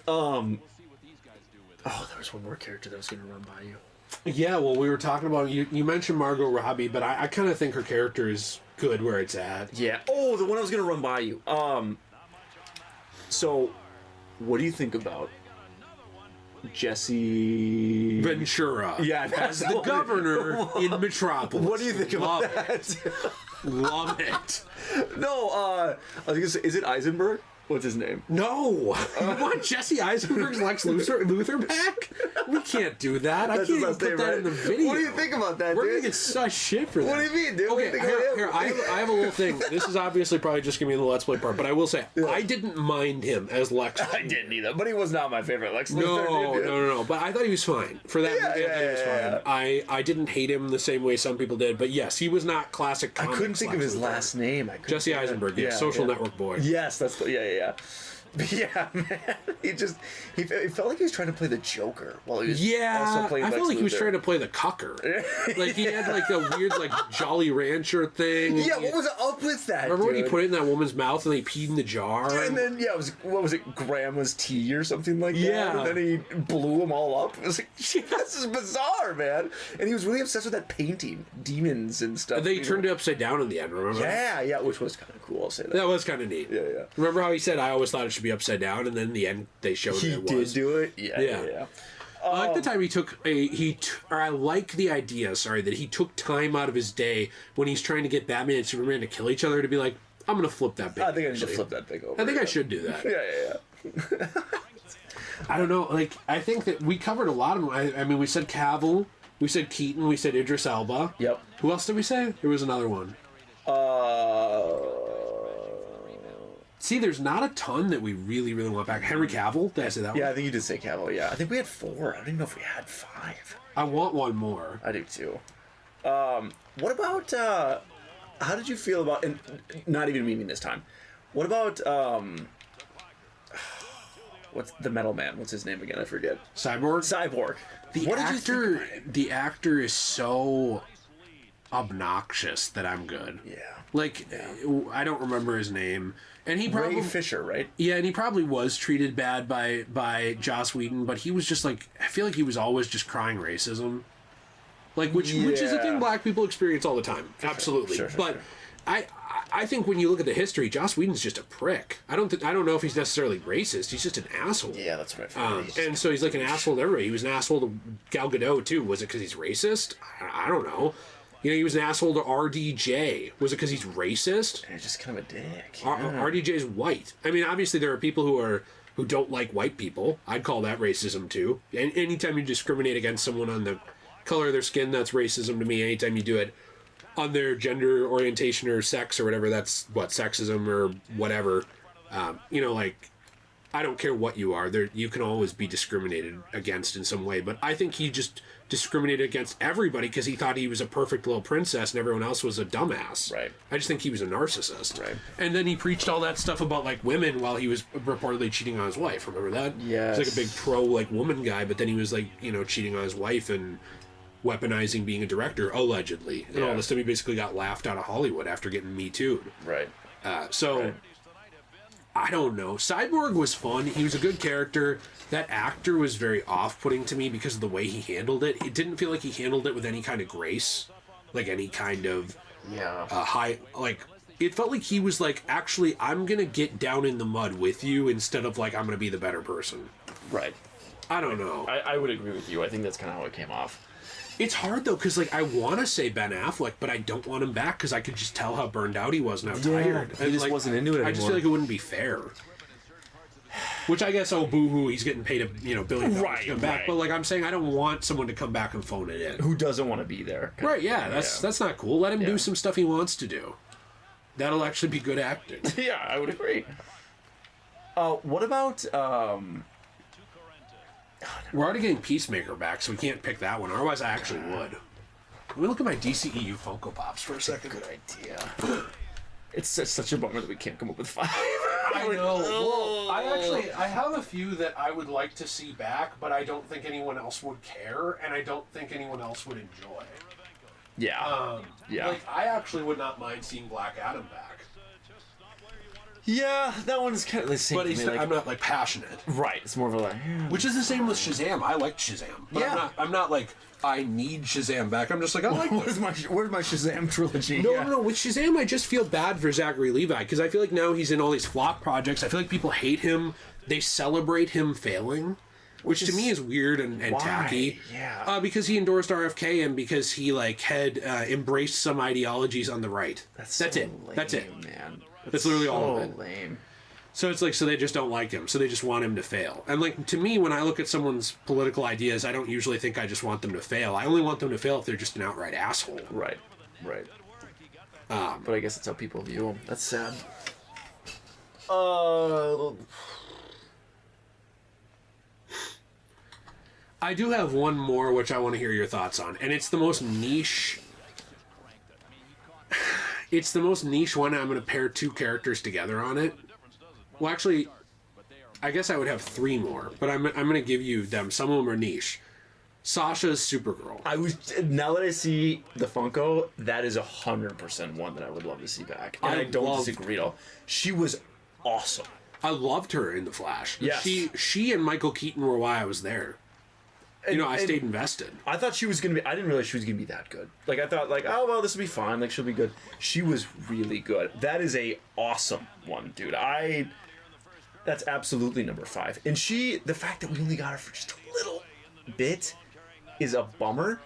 There was one more character that was going to run by you. Yeah, well, we were talking about, you mentioned Margot Robbie, but I kind of think her character is good where it's at. Yeah. Oh, the one I was going to run by you. So, what do you think about Jesse Ventura? Yeah, as the governor in Metropolis. What do you think about that? Love it. No, I was going to say, is it Eisenberg? What's his name? No! You want Jesse Eisenberg's Lex Luthor back? We can't do that. I can't even put that in the video. What do you think about that, We're dude? going to get such shit for that. What do you mean, dude? Okay, here, I have a little thing. This is obviously probably just going to be in the Let's Play part, but I will say, I didn't mind him as Lex Luthor. I didn't either, but he was not my favorite Lex Luthor. No. But I thought he was fine. For that movie, I thought he was fine. I didn't hate him the same way some people did, but yes, he was not classic comics I couldn't think of his Luthor. last name. Jesse Eisenberg, Social Network boy. Yes, that's the, yeah. Yeah, man. He felt like he was trying to play the Joker while he was also playing I Lex felt like Luthor. he was trying to play the cucker. Like he had like a weird like Jolly Rancher thing. Yeah, what was up with that? Remember when he put it in that woman's mouth and they peed in the jar? And then what was it, Grandma's tea or something like that? Yeah. And then he blew them all up. It was like, this is bizarre, man. And he was really obsessed with that painting, demons and stuff. And they turned it upside down in the end. Remember? Yeah, which was kind of cool. I'll say that. That was kind of neat. Yeah. Remember how he said, "I always thought it should be upside down," and then in the end they showed he it was. did do it. Yeah. I like the time he took I like the idea, that he took time out of his day when he's trying to get Batman and Superman to kill each other to be like, I'm going to flip that big. I think I need to flip that big over. I think I should do that. Yeah. I don't know. Like, I think that we covered a lot of them. I mean, we said Cavill, we said Keaton, we said Idris Elba. Yep. Who else did we say? There was another one. See, there's not a ton that we really, really want back. Henry Cavill, did I say that one? Yeah, I think you did say Cavill, yeah. I think we had 4. I don't even know if we had 5. I want one more. I do too. What about, how did you feel about, and not even memeing this time, what about, what's the Metal Man? What's his name again? I forget. Cyborg? The actor is so obnoxious that I'm good. Yeah. I don't remember his name. And he probably... Ray Fisher, right? Yeah, and he probably was treated bad by Joss Whedon, but he was just I feel like he was always just crying racism. Which is a thing black people experience all the time. Absolutely. Sure. I think when you look at the history, Joss Whedon's just a prick. I don't know if he's necessarily racist. He's just an asshole. Yeah, that's what I feel. And so he's like an asshole to everybody. He was an asshole to Gal Gadot, too. Was it because he's racist? I don't know. He was an asshole to RDJ. Was it because he's racist? He's just kind of a dick. RDJ is white. I mean, obviously there are people who don't like white people. I'd call that racism too. And anytime you discriminate against someone on the color of their skin, that's racism to me. Anytime you do it on their gender orientation or sex or whatever, that's sexism or whatever. I don't care what you are. You can always be discriminated against in some way. But I think he just discriminated against everybody because he thought he was a perfect little princess and everyone else was a dumbass. Right. I just think he was a narcissist. Right. And then he preached all that stuff about women while he was reportedly cheating on his wife. Remember that? Yes. He was a big pro woman guy, but then he was cheating on his wife and weaponizing being a director allegedly. And all this time he basically got laughed out of Hollywood after getting Me Too'd. Right. Right. I don't know. Cyborg was fun. He was a good character. That actor was very off-putting to me because of the way he handled it. It didn't feel like he handled it with any kind of grace. Any kind of high... it felt like he was actually, I'm going to get down in the mud with you instead of I'm going to be the better person. Right. I don't know. I would agree with you. I think that's kind of how it came off. It's hard, though, because, I want to say Ben Affleck, but I don't want him back because I could just tell how burned out he was and how tired. He just wasn't into it anymore. I just feel like it wouldn't be fair. Which I guess, boo-hoo, he's getting paid $1 billion to come back. But, I'm saying I don't want someone to come back and phone it in. Who doesn't want to be there? Right, yeah, that's not cool. Let him do some stuff he wants to do. That'll actually be good acting. Yeah, I would agree. What about... We're already getting Peacemaker back, so we can't pick that one. Otherwise, I actually would. Let me look at my DCEU Funko Pops for a second. Good idea. It's such a bummer that we can't come up with 5. I know. Well, I have a few that I would like to see back, but I don't think anyone else would care, and I don't think anyone else would enjoy. Yeah. I actually would not mind seeing Black Adam back. Yeah, that one's kind of the same. But for me, like, I'm not like passionate. right. It's more of a like. Which is the same with Shazam. I liked Shazam, but Yeah. I'm not like I need Shazam back. I'm just like I like. Where's my Shazam trilogy? No. With Shazam, I just feel bad for Zachary Levi because I feel like now he's in all these flop projects. I feel like people hate him. They celebrate him failing, which to me is weird and tacky. Yeah. Because he endorsed RFK and because he like had embraced some ideologies on the right. That's it. Lame, That's it. man. That's literally all of it. Lame. So it's like, so they just don't like him. So they just want him to fail. And like, to me, when I look at someone's political ideas, I don't usually think I just want them to fail. I only want them to fail if they're just an outright asshole. Right. But I guess that's how people view him. That's sad. I do have one more, which I want to hear your thoughts on. And it's the most niche... It's the most niche one. I'm going to pair two characters together on it. Well, actually, I guess I would have three more, but I'm going to give you them. Some of them are niche. Sasha's Supergirl. Now that I see the Funko, that is 100% one that I would love to see back. And I don't disagree at all. She was awesome. I loved her in The Flash. Yes. She and Michael Keaton were why I was there. I stayed invested. I thought she was going to be... I didn't realize she was going to be that good. Like, I thought, like, oh, well, this will be fine. Like, she'll be good. She was really good. That is a awesome one, dude. That's absolutely number 5. And the fact that we only got her for just a little bit is a bummer.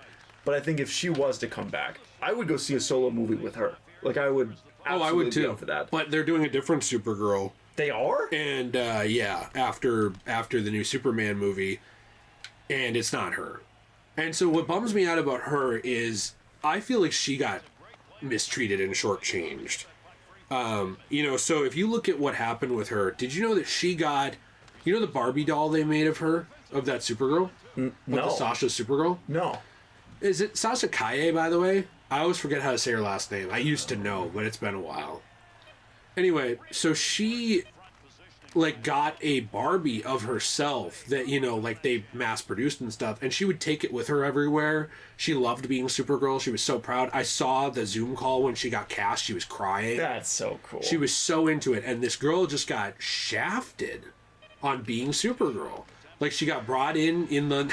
But I think if she was to come back, I would go see a solo movie with her. Like, I would absolutely I would too. be up for that. But they're doing a different Supergirl. They are? And, after the new Superman movie... And it's not her. And so what bums me out about her is I feel like she got mistreated and shortchanged. So if you look at what happened with her, did you know that she got... You know the Barbie doll they made of her? Of that Supergirl? No. The Sasha Supergirl? No. Is it Sasha Kaye, by the way? I always forget how to say her last name. I used to know, but it's been a while. Anyway, so she... got a Barbie of herself that, they mass produced and stuff, and she would take it with her everywhere. She loved being Supergirl. She was so proud. I saw the Zoom call when she got cast. She was crying. That's so cool. She was so into it, and this girl just got shafted on being Supergirl. Like, she got brought in the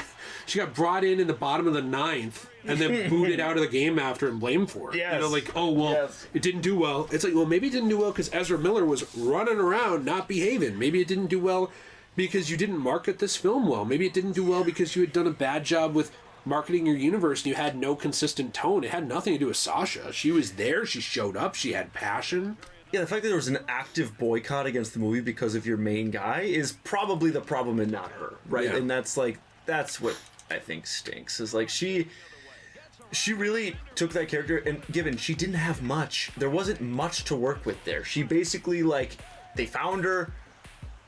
bottom of the 9th and then booted out of the game after and blamed for it. Yes. It didn't do well. It's like, well, maybe it didn't do well because Ezra Miller was running around not behaving. Maybe it didn't do well because you didn't market this film well. Maybe it didn't do well because you had done a bad job with marketing your universe and you had no consistent tone. It had nothing to do with Sasha. She was there. She showed up. She had passion. Yeah, the fact that there was an active boycott against the movie because of your main guy is probably the problem and not her, right? Yeah. And that's what I think stinks, is like she really took that character, and given she didn't have much, there wasn't much to work with there. She basically, they found her,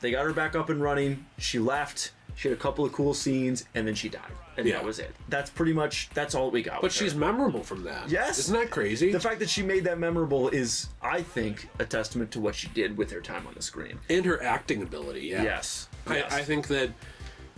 they got her back up and running, she left, she had a couple of cool scenes, and then she died. And that was it. That's all we got. But she's memorable from that. Yes. Isn't that crazy? The fact that she made that memorable is, I think, a testament to what she did with her time on the screen. And her acting ability, yeah. Yes. I think that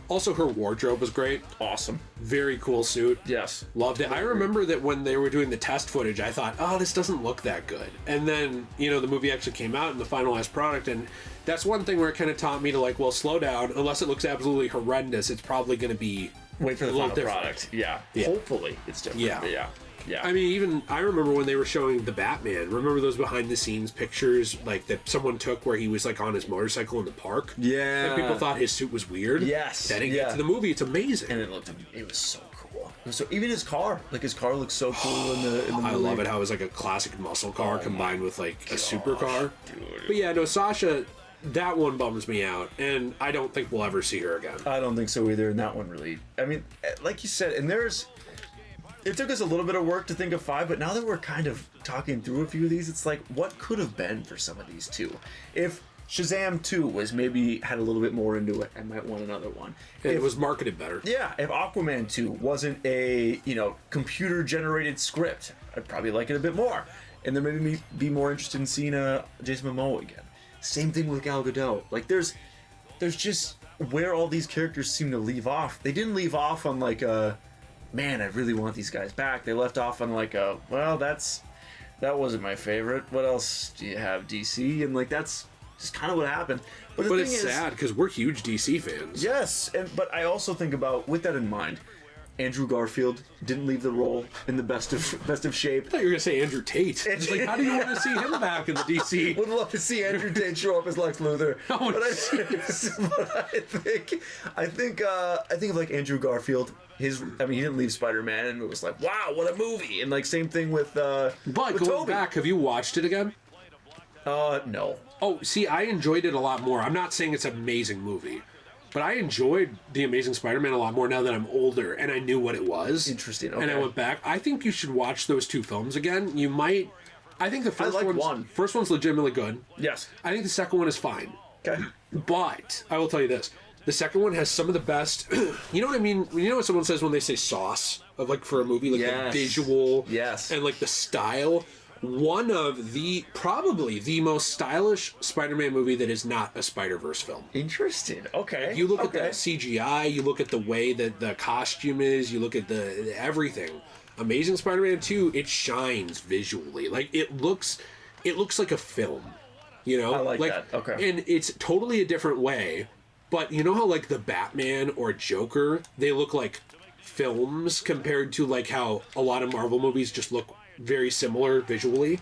also her wardrobe was great. Awesome. Very cool suit. Yes. Loved it. I remember that when they were doing the test footage, I thought, oh, this doesn't look that good. And then, the movie actually came out in the finalized product, and that's one thing where it kind of taught me to, slow down. Unless it looks absolutely horrendous, it's probably going to be... Wait for the final different. Product. Yeah. Hopefully it's different. Yeah. Yeah. I mean, I remember when they were showing the Batman. Remember those behind-the-scenes pictures, that someone took where he was, on his motorcycle in the park? Yeah. And people thought his suit was weird? Yes. Then it gets to the movie. It's amazing. And it was so cool. So even his car, his car looks so cool in the movie. I love it how it was, a classic muscle car combined with, a supercar. Dude. But yeah, no, Sasha... That one bums me out, and I don't think we'll ever see her again. I don't think so either, and that one really... I mean, like you said, and it took us a little bit of work to think of 5, but now that we're kind of talking through a few of these, it's like, what could have been for some of these two? If Shazam 2 was maybe had a little bit more into it, I might want another one. It was marketed better. Yeah, if Aquaman 2 wasn't a, computer-generated script, I'd probably like it a bit more. And then maybe be more interested in seeing Jason Momoa again. Same thing with Gal Gadot. There's just where all these characters seem to leave off. They didn't leave off on man, I really want these guys back. They left off on well, that wasn't my favorite. What else do you have, DC? And just kind of what happened. But the But thing it's is, sad because we're huge DC fans. yes, but I also think about, with that in mind, Andrew Garfield didn't leave the role in the best of shape. I thought you were gonna say Andrew Tate. It's like, how do you want to see him back in the DC? Would love to see Andrew Tate show up as Lex Luthor. Oh, but I think of like Andrew Garfield. He didn't leave Spider-Man, and it was like, wow, what a movie. And like same thing with But going Tobey. back, have you watched it again? No. Oh, see, I enjoyed it a lot more. I'm not saying it's an amazing movie, but I enjoyed The Amazing Spider-Man a lot more now that I'm older and I knew what it was. Interesting, And I okay. went back. I think you should watch those two films again. You might. I think the first like one's, one. first one's legitimately good. Yes. I think the second one is fine. Okay. But I will tell you this: the second one has some of the best. You know what I mean? You know what someone says when they say sauce of like for a movie, like Yes. the visual, Yes. and like the style. One of probably the most stylish Spider-Man movie that is not a Spider-Verse film. Interesting. Okay. You look at okay. the CGI, you look at the way that the costume is, you look at the everything. Amazing Spider-Man 2, it shines visually. Like it looks like a film. You know? I like that. Okay. And it's totally a different way. But you know how like the Batman or Joker, they look like films compared to like how a lot of Marvel movies just look very similar visually.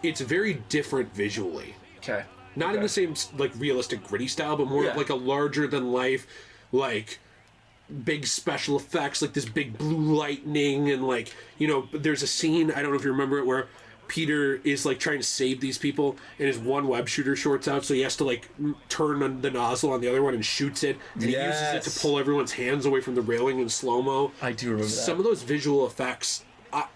It's very different visually. Okay. Not in the same like realistic gritty style, but more Yeah. of like a larger than life, like big special effects, like this big blue lightning, and like, you know, there's a scene, I don't know if you remember it, where Peter is like trying to save these people and his one web shooter shorts out, so he has to like turn on the nozzle on the other one and shoots it, and he uses it to pull everyone's hands away from the railing in slow-mo. I do remember that. Some of those visual effects,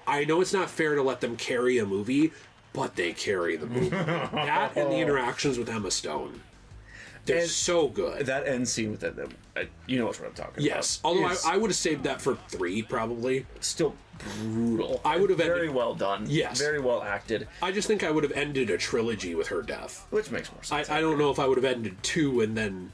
I know it's not fair to let them carry a movie, but they carry the movie. That and the interactions with Emma Stone. They're so good. That end scene with that, you know what I'm talking Yes. about. Although It's I would have saved that for 3, probably. still brutal. I would have very ended, well done. Yes. Very well acted, I just think I would have ended a trilogy with her death. which makes more sense. I don't know if I would have ended 2 and then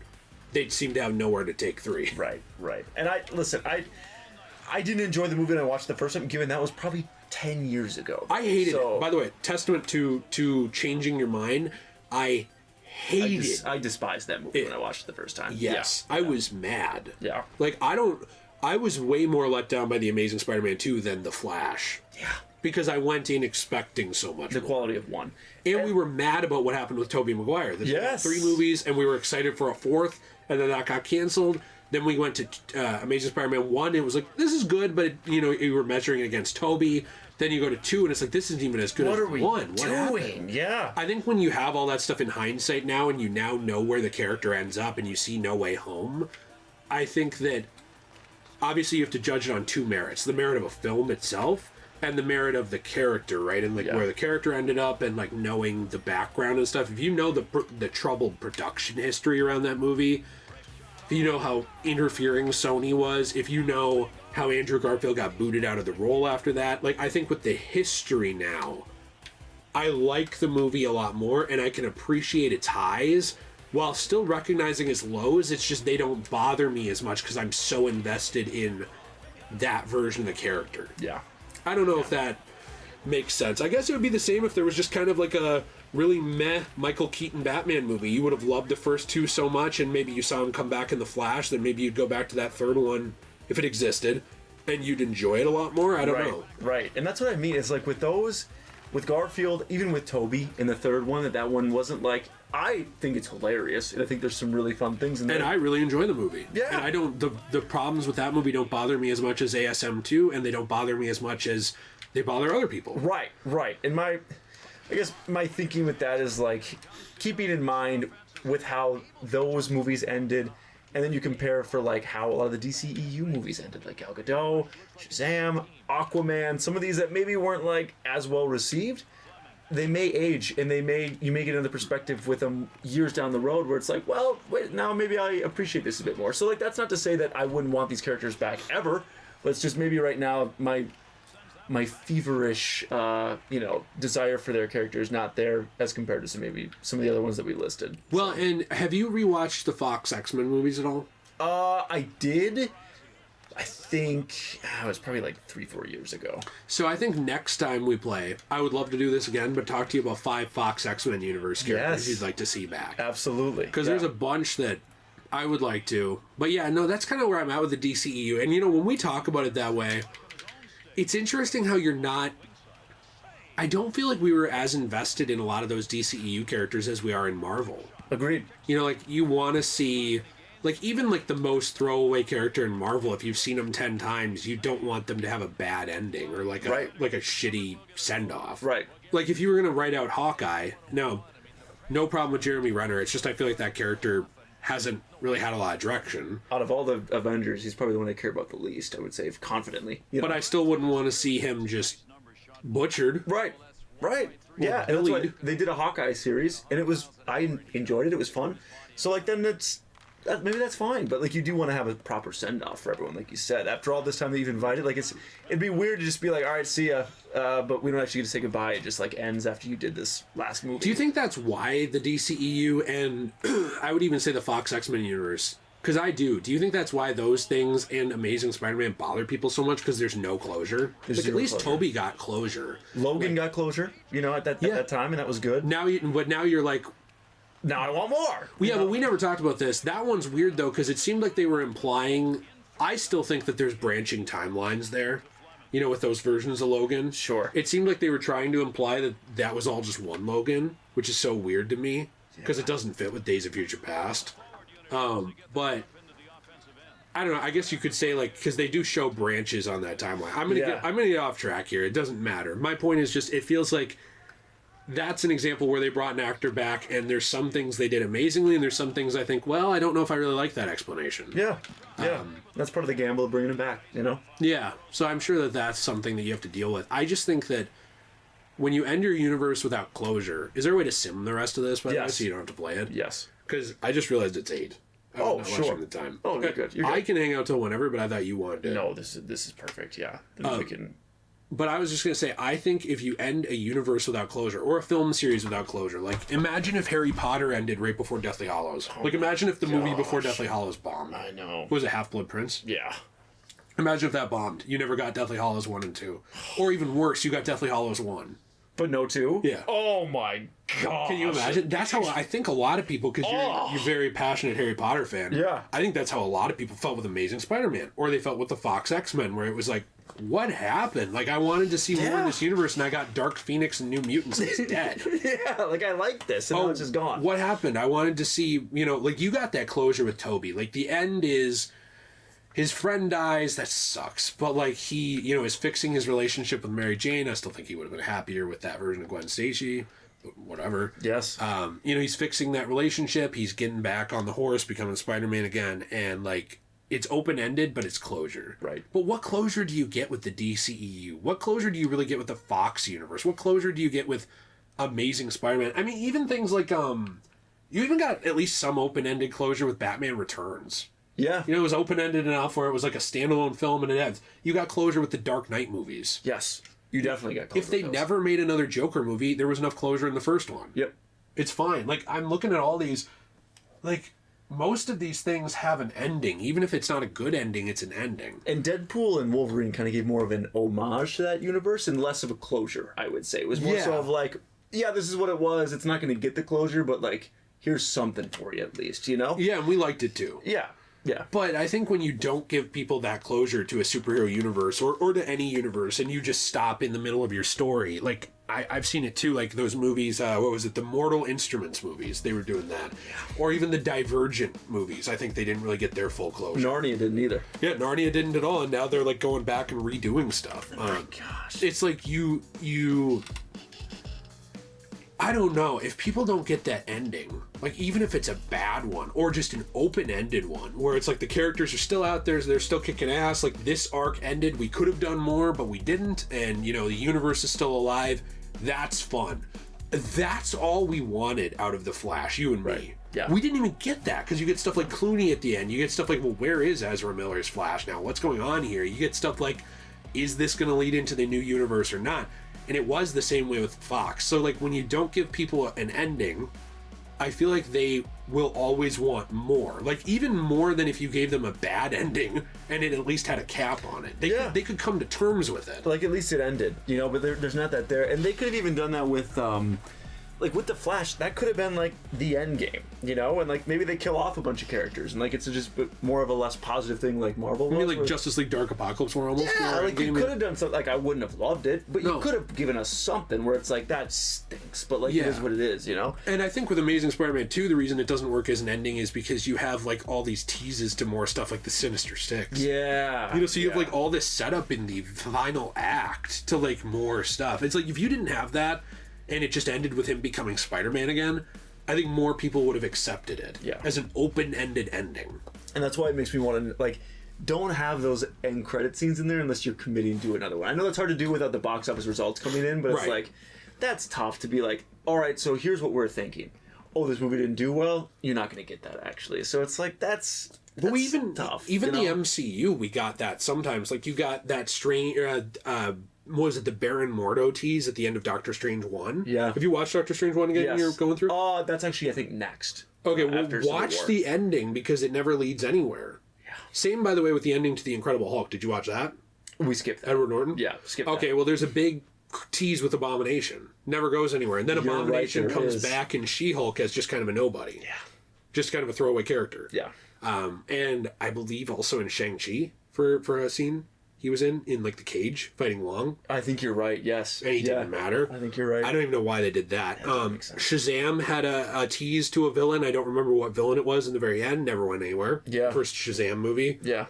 they'd seem to have nowhere to take 3. Right. And I didn't enjoy the movie when I watched the first time, given that was probably 10 years ago. I hated it. By the way, testament to changing your mind. I hated it. I despised that movie when I watched it the first time. Yes. Yeah. I was mad. Yeah. Like, I was way more let down by The Amazing Spider-Man 2 than The Flash. Yeah. Because I went in expecting so much The more. quality of one. And we were mad about what happened with Tobey Maguire. There's Yes. 3 movies, and we were excited for a 4th, and then that got canceled. Then we went to Amazing Spider-Man 1, and it was like, this is good, but, you know, you were measuring it against Tobey. Then you go to 2, and it's like, this isn't even as good What as are we 1. What doing? happened? Yeah. I think when you have all that stuff in hindsight now, and you now know where the character ends up, and you see No Way Home, I think that obviously you have to judge it on 2 merits. The merit of a film itself, and the merit of the character, right? And like where the character ended up, and like knowing the background and stuff. If you know the troubled production history around that movie, if you know how interfering Sony was, if you know how Andrew Garfield got booted out of the role after that, like I think with the history now, I like the movie a lot more, and I can appreciate its highs while still recognizing its lows. It's just they don't bother me as much because I'm so invested in that version of the character. Yeah. I don't know if that makes sense. I guess it would be the same if there was just kind of like a really meh Michael Keaton Batman movie. You would have loved the first 2 so much, and maybe you saw him come back in The Flash, then maybe you'd go back to that third one if it existed, and you'd enjoy it a lot more. I don't know. Right. And that's what I mean. It's like with those, with Garfield, even with Tobey in the third one, that one wasn't like, I think it's hilarious, and I think there's some really fun things in there. And I really enjoy the movie. Yeah. And I don't, the problems with that movie don't bother me as much as ASM2, and they don't bother me as much as they bother other people. Right. And I guess my thinking with that is like, keeping in mind with how those movies ended, and then you compare for like how a lot of the DCEU movies ended, like Gal Gadot, Shazam, Aquaman, some of these that maybe weren't like as well received. They may age, and you may get another perspective with them years down the road where it's like, well, wait, now maybe I appreciate this a bit more. So like, that's not to say that I wouldn't want these characters back ever, but it's just maybe right now my feverish, desire for their characters not there as compared to some of the other ones that we listed. Well, and have you rewatched the Fox X-Men movies at all? I did. I think it was probably like 3-4 years ago. So I think next time we play, I would love to do this again, but talk to you about 5 Fox X-Men universe characters you'd like to see back. Absolutely. Because there's a bunch that I would like to. But yeah, no, that's kind of where I'm at with the DCEU. And, you know, when we talk about it that way, it's interesting how you're not... I don't feel like we were as invested in a lot of those DCEU characters as we are in Marvel. Agreed. You know, like, you want to see... Like, even, like, the most throwaway character in Marvel, if you've seen them 10 times, you don't want them to have a bad ending or, like, a shitty send-off. Right. Like, if you were going to write out Hawkeye, no problem with Jeremy Renner. It's just I feel like that character hasn't really had a lot of direction. Out of all the Avengers, he's probably the one I care about the least, I would say, confidently. You know? But I still wouldn't want to see him just butchered. Right. Yeah, and that's why they did a Hawkeye series, and I enjoyed it. It was fun. So, like, then maybe that's fine, but like you do want to have a proper send off for everyone, like you said. After all this time that you've invited, like it'd be weird to just be like, all right, see ya, but we don't actually get to say goodbye. It just like ends after you did this last movie. Do you think that's why the DCEU and I would even say the Fox X-Men universe? Because I do. Do you think that's why those things and Amazing Spider-Man bother people so much? Because there's no closure. Like at least closure. Toby got closure. Logan got closure, you know, at that time, and that was good. Now you're like. Now I want more. Yeah, but we never talked about this. That one's weird, though, because it seemed like they were implying... I still think that there's branching timelines there, you know, with those versions of Logan. Sure. It seemed like they were trying to imply that that was all just one Logan, which is so weird to me, because it doesn't fit with Days of Future Past. But... I don't know, I guess you could say, like, because they do show branches on that timeline. I'm gonna get off track here. It doesn't matter. My point is just, it feels like... That's an example where they brought an actor back, and there's some things they did amazingly, and there's some things I think, well, I don't know if I really like that explanation. Yeah. That's part of the gamble of bringing him back, you know? Yeah, so I'm sure that that's something that you have to deal with. I just think that when you end your universe without closure, is there a way to sim the rest of this, by the way, so you don't have to play it? Yes. Because I just realized it's 8. Oh, sure. The time. Oh, you're good. I can hang out till whenever, but I thought you wanted to. No, this is perfect, yeah. Then we can... But I was just going to say, I think if you end a universe without closure, or a film series without closure, like, imagine if Harry Potter ended right before Deathly Hallows. Like, imagine if the movie before Deathly Hallows bombed. I know. What was it, Half-Blood Prince? Yeah. Imagine if that bombed. You never got Deathly Hallows 1 and 2. Or even worse, you got Deathly Hallows 1. But no 2? Yeah. Oh my god. Can you imagine? That's how I think a lot of people, because you're a very passionate Harry Potter fan. Yeah. I think that's how a lot of people felt with Amazing Spider-Man. Or they felt with the Fox X-Men, where it was like, what happened? Like, I wanted to see more in this universe, and I got Dark Phoenix and New Mutants instead. Yeah, like, I like this, and now it's just gone. What happened? I wanted to see, you know, like, you got that closure with Toby. Like, the end is... His friend dies, that sucks. But, like, he, you know, is fixing his relationship with Mary Jane. I still think he would have been happier with that version of Gwen Stacy. Whatever. Yes. You know, he's fixing that relationship. He's getting back on the horse, becoming Spider-Man again. And, like, it's open-ended, but it's closure. Right. But what closure do you get with the DCEU? What closure do you really get with the Fox universe? What closure do you get with Amazing Spider-Man? I mean, even things like, you even got at least some open-ended closure with Batman Returns. Yeah. You know, it was open-ended enough where it was like a standalone film and it ends. You got closure with the Dark Knight movies. Yes. You definitely got closure. If they never made another Joker movie, there was enough closure in the first one. Yep. It's fine. Like, I'm looking at all these... Like, most of these things have an ending. Even if it's not a good ending, it's an ending. And Deadpool and Wolverine kind of gave more of an homage to that universe and less of a closure, I would say. It was more so of like, yeah, this is what it was. It's not going to get the closure, but like, here's something for you at least, you know? Yeah, and we liked it too. Yeah. Yeah. But I think when you don't give people that closure to a superhero universe or to any universe and you just stop in the middle of your story, like I've seen it too, like those movies, what was it, the Mortal Instruments movies, they were doing that. Or even the Divergent movies, I think they didn't really get their full closure. Narnia didn't either. Yeah, Narnia didn't at all, and now they're like going back and redoing stuff. Oh my gosh. It's like you I don't know, if people don't get that ending, like even if it's a bad one or just an open-ended one where it's like the characters are still out there, they're still kicking ass, like this arc ended, we could have done more but we didn't, and you know, the universe is still alive, that's fun. That's all we wanted out of The Flash, you and me. Yeah. We didn't even get that because you get stuff like Clooney at the end, you get stuff like, well, where is Ezra Miller's Flash now, what's going on here, you get stuff like, is this going to lead into the new universe or not? And it was the same way with Fox. So, like, when you don't give people an ending, I feel like they will always want more. Like, even more than if you gave them a bad ending and it at least had a cap on it. They could come to terms with it. Like, at least it ended, you know, but there's not that there. And they could have even done that with, like, with the Flash, that could have been, like, the end game, you know? And, like, maybe they kill off a bunch of characters, and, like, it's just more of a less positive thing like Marvel was. I mean, like, Justice League Dark Apocalypse were almost... Yeah, like, you could have done something, like, I wouldn't have loved it, but you could have given us something where it's like, that stinks, but, like, it is what it is, you know? And I think with Amazing Spider-Man 2, the reason it doesn't work as an ending is because you have, like, all these teases to more stuff like the Sinister Six. Yeah. You know, so you have, like, all this setup in the final act to, like, more stuff. It's like, if you didn't have that, and it just ended with him becoming Spider-Man again, I think more people would have accepted it as an open-ended ending. And that's why it makes me want to, like, don't have those end credit scenes in there unless you're committing to another one. I know that's hard to do without the box office results coming in, but it's like, that's tough to be like, all right, so here's what we're thinking. Oh, this movie didn't do well? You're not going to get that, actually. So it's like, that's tough. Even the MCU, we got that sometimes. Like, you got that strange... was it the Baron Mordo tease at the end of Doctor Strange 1? Yeah. Have you watched Doctor Strange 1 again? You're going through? That's actually, I think, next. Okay, well, watch the ending because it never leads anywhere. Yeah. Same, by the way, with the ending to The Incredible Hulk. Did you watch that? We skipped that. Edward Norton? Yeah, skip that. Okay, well, there's a big tease with Abomination. Never goes anywhere. And then Abomination comes back in She-Hulk as just kind of a nobody. Yeah. Just kind of a throwaway character. Yeah. And I believe also in Shang-Chi for a scene he was in like the cage fighting Wong. I think you're right, yes. And he didn't matter. I think you're right. I don't even know why they did that. Shazam had a tease to a villain. I don't remember what villain it was in the very end. Never went anywhere. Yeah. First Shazam movie. Yeah.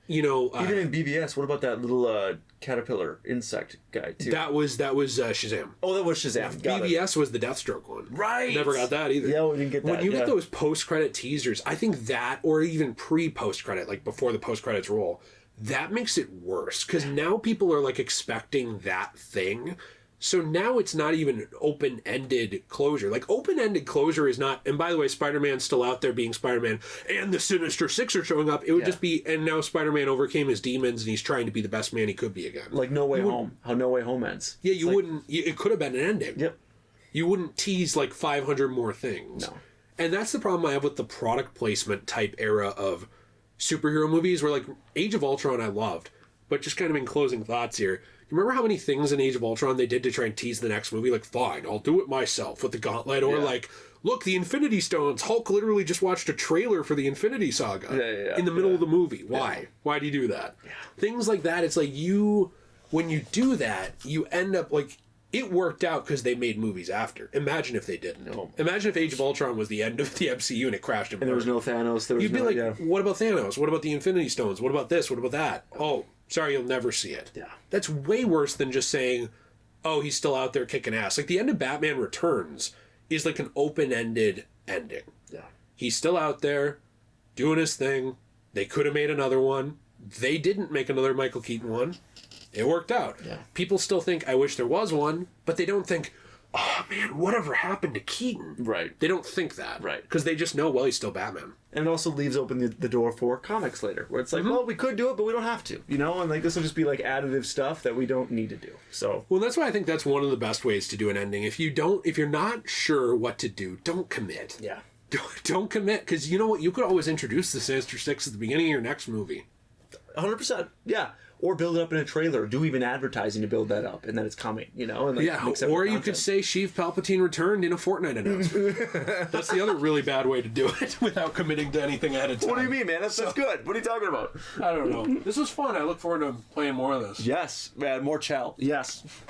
You know... even in BVS, what about that little caterpillar insect guy, too? That was Shazam. Oh, that was Shazam. BVS was the Deathstroke one. Right. Never got that either. Yeah, we didn't get that. When you get those post-credit teasers, I think that, or even pre-post-credit, like before the post-credits roll, that makes it worse. Because now people are, like, expecting that thing. So now it's not even an open-ended closure. Like, open-ended closure is not... And by the way, Spider-Man's still out there being Spider-Man, and the Sinister Six are showing up. It would just be... And now Spider-Man overcame his demons, and he's trying to be the best man he could be again. Like No Way Home. How No Way Home ends. Yeah, you wouldn't... It could have been an ending. Yep. You wouldn't tease, like, 500 more things. No. And that's the problem I have with the product placement type era of superhero movies, where, like, Age of Ultron I loved, but just kind of in closing thoughts here... You remember how many things in Age of Ultron they did to try and tease the next movie? Like, fine, I'll do it myself with the gauntlet. Or like, look, the Infinity Stones. Hulk literally just watched a trailer for the Infinity Saga in the middle of the movie. Why? Yeah. Why do you do that? Yeah. Things like that. It's like when you do that, you end up like, it worked out because they made movies after. Imagine if they didn't. No. Imagine if Age of Ultron was the end of the MCU and it crashed and there was no Thanos. You'd be like, what about Thanos? What about the Infinity Stones? What about this? What about that? Oh, sorry, you'll never see it. Yeah. That's way worse than just saying, oh, he's still out there kicking ass. Like, the end of Batman Returns is like an open-ended ending. Yeah. He's still out there doing his thing. They could have made another one. They didn't make another Michael Keaton one. It worked out. Yeah. People still think, I wish there was one, but they don't think, oh, man, whatever happened to Keaton? Right. They don't think that. Right. Because they just know, well, he's still Batman. And it also leaves open the door for comics later, where it's like, well, we could do it, but we don't have to, you know? And, like, this will just be, like, additive stuff that we don't need to do, so... Well, that's why I think that's one of the best ways to do an ending. If you're not sure what to do, don't commit. Yeah. Don't commit, because you know what? You could always introduce the Sinister Six at the beginning of your next movie. 100%, yeah. Or build it up in a trailer. Do even advertising to build that up, and then it's coming, you know? And, like, yeah, or you could say Sheev Palpatine returned in a Fortnite announcement. That's the other really bad way to do it without committing to anything ahead of time. What do you mean, man? That's good. What are you talking about? I don't know. This was fun. I look forward to playing more of this. Yes, man. More Chell. Yes.